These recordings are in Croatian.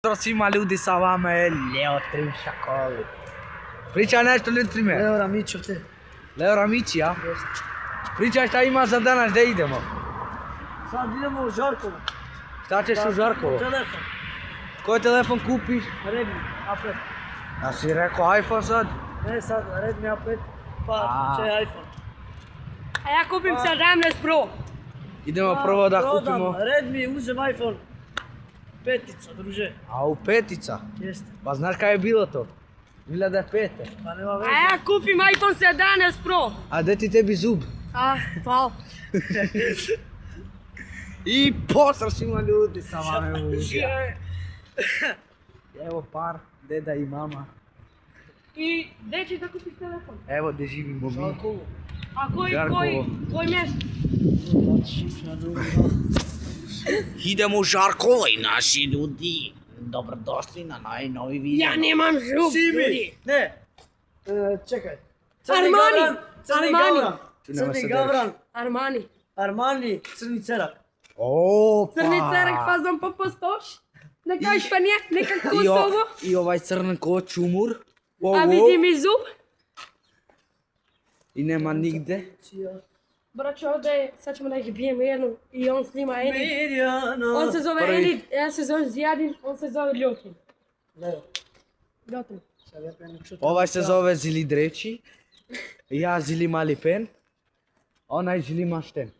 Pozdrav svima ljudi, sa vama je Leo Trimšakov. Pričaj nešto Leo Trime. Leo Ramiću te. Leo Ramići, ja? Pričaj šta ima za danas, gdje idemo? Sad idemo u Žarkovo. Šta ćeš u Žarkovo? Telefon. Koji telefon kupiš? Redmi A5. Ja si rekao iPhone sad? Ne sad, Redmi A5. Pa će iPhone. A ja kupim 17 Pro. Idemo prvo da kupimo. Redmi, uzem iPhone. Petica, druže. A u petica? Jeste. Pa znaš kaj je bilo to? 2005. Pa nema A veze. ja kupim iPhone 17 Pro. A gdje ti tebi zub? Hvala. I pozdrav svima ljudi, sa vama je Lužija. Evo par, deda i mama. I gdje ćeš da kupiš telefon? Evo gdje živimo mi. Žarkovo. A Žarkovo. koji mjesto? Idemo u Žarkovo i naši ljudi. Dobrodošli na najnovi video. Ja nemam žub, ljudi. Ne. Čekaj. Armani. Crni Armani. gavran. Tu nema Crni se gavran. Armani. Armani, crni cerak. Opa! Crni cerek fazom po postoš. Neka Španija, neka I, Kosovo. I ovaj crn ko čumur. A vidi mi zub. I nema nigde. Braćo, ovdje, sad ćemo da ih bijemo jednu i on snima Enid. Mirjano. On se zove Prvi. Enid, ja se zovem Zijadin, on se zove Ljotin. Leo. Ljotin. Sad ja pijem čutim. Ovaj se zove Zili Dreči. Ja Zili Mali Pen. Onaj Zili Mašten.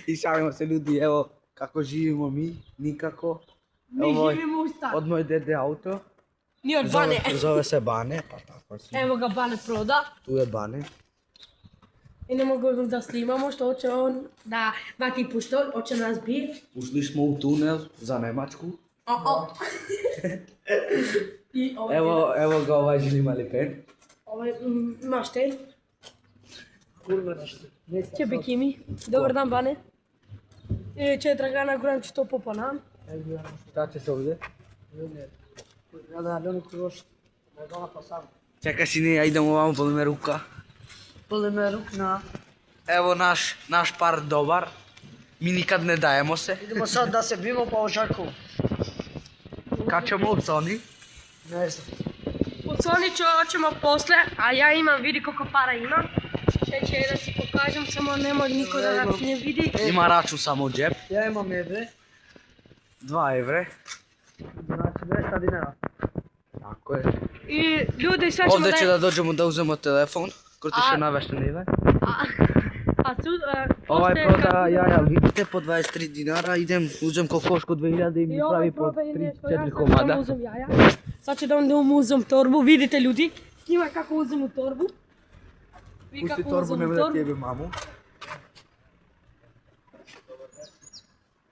I šalimo se ljudi, evo kako živimo mi, nikako. Mi Ovo je živimo u stanu. od moje dede auto. Ni od Bane. Zove se Bane, pa tako si. Evo ga Bane proda. Tu je Bane. I ne mogu da snimamo što hoće on da vati puštolj, hoće nas biti. Ušli smo u tunel za Nemačku. I ovaj, Evo ga ovaj Zili Mali Pen. ovaj mašten, Kurva nešto. će bikini. Dobar dan Bane. I će Dragana Guran će to popa nam. Šta ćeš ovdje? Ja da Leonu Kroš. Da ga ona pa sam. Čekaj sine, ja idem ovamo, boli me ruka. Boli me ruk na. Evo naš par dobar. Mi nikad ne dajemo se. Idemo sad da se bimo pa u Žarkovu. Kad ćemo u Sony? Ne znam. U Sony ćemo posle, a ja imam, vidi koliko para imam. Še će da ti pokažem, samo ne može niko da nas ne vidi. Ima račun samo u džep. Ja imam evre. 2 evre. Znači 200 dinara. Tako je. I ljudi, sad ćemo Ovdje će da dođemo da uzmemo telefon. Ko ti še navešten Ive? A tu, Ovaj postoje proda jaja, vidite, po 23 dinara. Idem, uzem kokošku 2000 i mi I ovaj pravi po prodaje nešto, ja 3-4 sad komada. ću uzem jaja. Sad ću da vam uzem torbu, vidite ljudi. Snima kako uzem u torbu. Vi Pusti kako torbu, uzem u nemoj da torbu. tjebe mamu.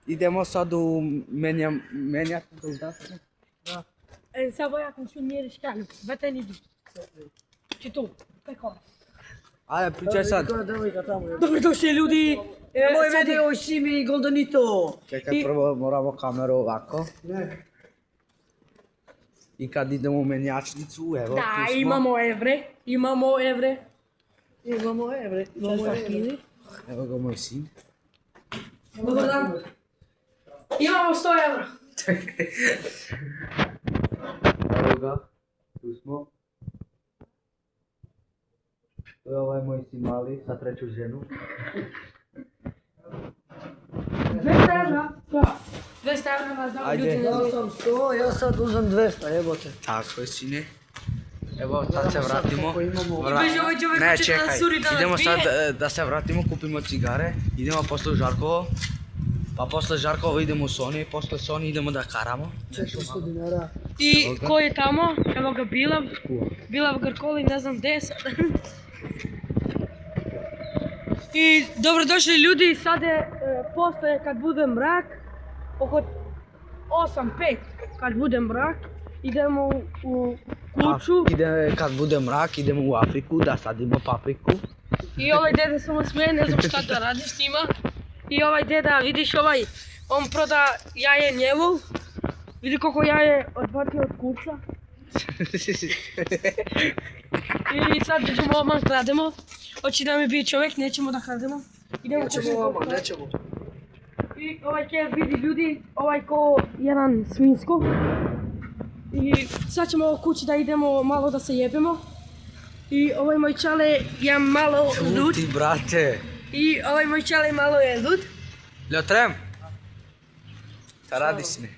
Idemo sad u menjat, da se? Сега voiacum și un miereșteanu. Vete nidu. Și tu, pe acolo. Ajde, pričaj sad. Koja devojka tamo je. Dobrodošli ljudi. Moj Sad video si mi Goldenito. Čekaj, prvo moramo kameru ovako. Ne. I kad idemo u menjačnicu, evo, Da, tu smo. imamo evre. Imamo evre. Imamo evre. Imamo evre. Evo ga moj sin. Dobar dan. Imamo 100 evra. Evo ga, tu smo. To je ovaj moj sin mali, sa treću ženu. 200 evra. Da. 200 evra vas dao Ajde. ljudi ne Ja znaju. sam 100, ja sad uzem 200, jebote. Tako je, sine. Evo, sad se vratimo. Koliko imamo? Beže ovaj čovjek Ne, hoće da nas čekaj, suri, da nas idemo sad bije. da se vratimo, kupimo cigare, idemo posle u Žarkovo. Pa posle Žarkovo idemo u Sony, posle Sony idemo da karamo. 400 dinara. I ko je tamo? Evo ga Bilav. Bilav Grkoli, ne znam gdje je sad. I dobrodošli ljudi, sad je postoje kad bude mrak, oko 8-5 kad bude mrak, idemo u kuću Kad bude mrak, idemo u Afriku da sadimo papriku. i ovaj deda samo smije, ne znam šta da radi s njima. I ovaj deda, vidiš ovaj, on proda jaje njevov, vidi koliko jaje odbacio od kuća. I sad ćemo odmah krademo. Hoće da mi bije čovjek, nećemo da krademo. Idemo Nećemo ovamo, nećemo. I ovaj kjer vidi ljudi, ovaj ko jedan svinjsko. I sad ćemo kući da idemo malo da se jebemo. I ovaj moj čale je malo lud. Ti, brate. I ovaj moj čale malo je lud. Ljotrem. Šta radiš sine?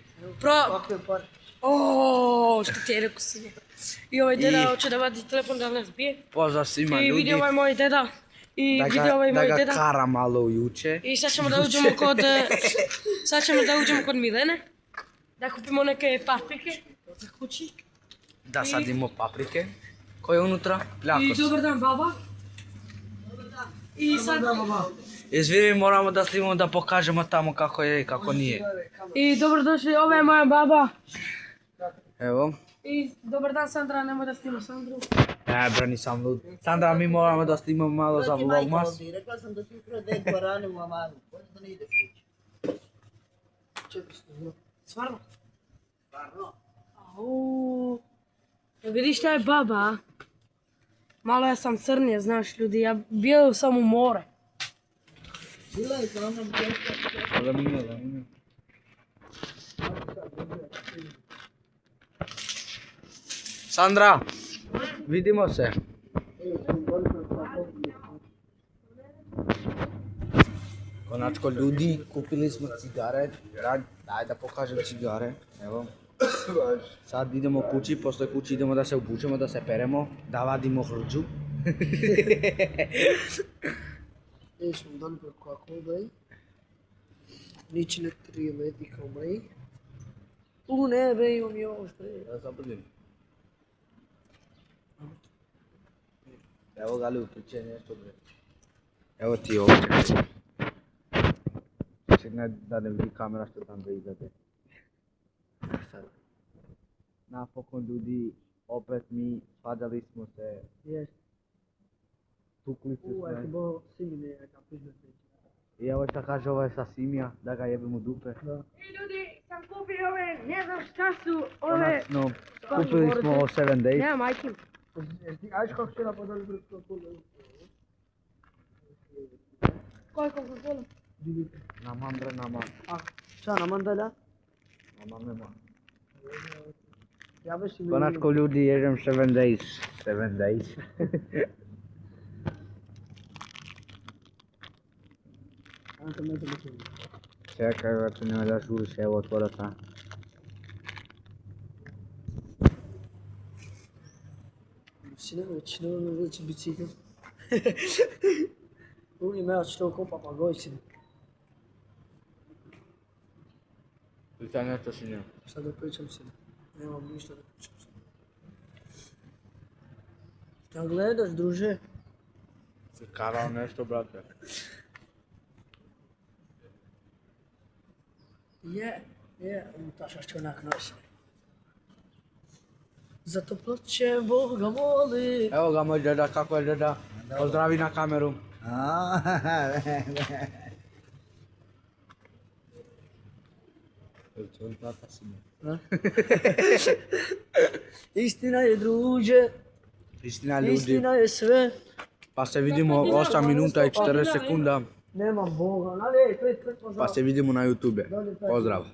Kakve par. Oooo, što ti je rekao sine. I ovaj deda I- hoće da vadi telefon da nas bije. Pozdrav svima I ljudi. vidi ovaj moj deda. I Da vidi ga, ovaj da moj ga deda. kara malo ujuče. I sad ćemo da uđemo kod... sad ćemo da uđemo kod Milene. Da kupimo neke paprike za kući. Da sadimo paprike. Ko je unutra? Ljako I se. dobar dan baba. I sad... Izvini, moramo da snimamo da pokažemo tamo kako je i kako nije. I dobrodošli, ova je moja baba. Evo. I dobar dan Sandra, nemoj da snima Sandru. Bre, nisam lud. Sandra, mi moramo da snimamo malo za vlogmas. Rekla sam da ti ukrao 2 dvorane u Amanu. Bolje da ne ideš kući. 400 euro. Stvarno? Stvarno? Au. Ja vidiš šta je baba, a? Malo ja sam crnije, znaš ljudi, ja bio sam u more. Bila je sa onom dječkom. Zanimljivo. Sandra, vidimo se. Konačno ljudi, kupili smo cigare. Daj da pokažem cigare. Evo. Sad idemo kući, posle kući idemo da se obučemo, da se peremo, da vadimo hrđu. Idemo dan preko Akobai. Nič ne treba jeti kao mrej. Ne bre, imam još bre. Da zabudim. Evo Gali, uključe nešto bre. Evo ti ovdje. Čekaj da ne vidi kamera što tam da izade. Sad. Napokon ljudi, opet mi spadali smo se, Jes. tukli se Aj, sve. bo sine je ka pizda. I evo šta kaže ovaj sa Simija, da ga jebemo u dupe. Da. I ljudi, sam kupio ove, ne znam šta su ove... Konačno, kupili smo 7 days. Nema majke. Ajde kako će napadali preko Akobai. Koliko Coca-Cola? Namam bre, namam. A, šta na mandalja? Namam nema. Ja već im Konačno ljudi, jedem 7 days. 7 days. Anka me to Čekaj, vrati, nema da žuriš, evo otvora ta. Sine već, ne već bicikl. Uvijek me što kopa pa goj sine. Pričaj nešto si njom. Šta da pričam sine? Nemam ništa da pričam sine. Šta gledaš druže? Si karao nešto, brate. Je, taša što onak nosi. Zato plaće Boga moli. Evo ga moj deda, kako je deda? Pozdravi na kameru. Istina je druže, Istina ljudi, istina je sve. pa se vidimo 8 minuta i 40 sekunda, Nemam Boga, ali pet pa se vidimo na YouTube. Pozdrav.